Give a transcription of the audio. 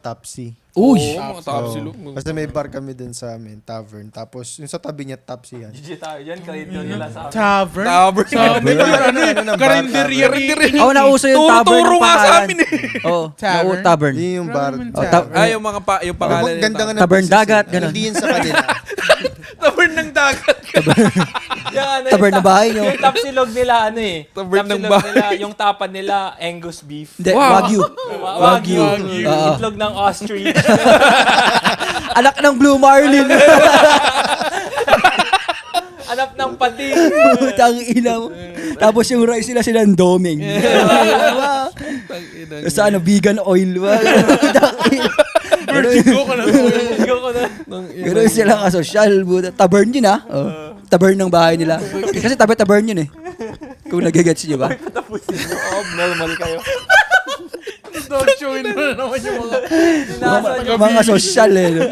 Tapsi. Uy! Oo, mga top Oo. silog. Kasi may bar kami dun sa amin, tavern. Tapos yung sa tabi niya, Tapsi yan. Gigi tayo dyan, kalito nila sa amin. Tavern? Tavern. Karinderya rin. Oo, nauso yung tavern Turo ng nga sa pangalan. amin eh. Oo, Tavern? tavern. Yun yung bar. Oh, ta- Yung mga yung pangalan nila. Ganda nga ng Tavern business dagat, eh. ganun. Hindi yun sa kanila. Tavern ng dagat. Tavern na bahay nyo. Yung tapsilog nila, ano eh. Tavern ng Tapsilog bahay. nila, yung tapan nila, Angus beef. Hindi, Wow. Wagyu. Wagyu. Oo. Itlog ng ostrich. Anak ng Blue Marlin. Anak ng pating. Putang ina mo. Tapos yung rice nila silang doming. Sa ano, vegan oil. Vertigo ka na. Ikaw ko na. Pero silang asosyal. Tavern yun Tavern ng bahay nila. Kasi tavern yun eh. Kung nagigets nyo ba? Tapusin nyo. Normal kayo. Dog showin mo na naman yung mga... Sinasa nyo. Mga sosyal eh. No?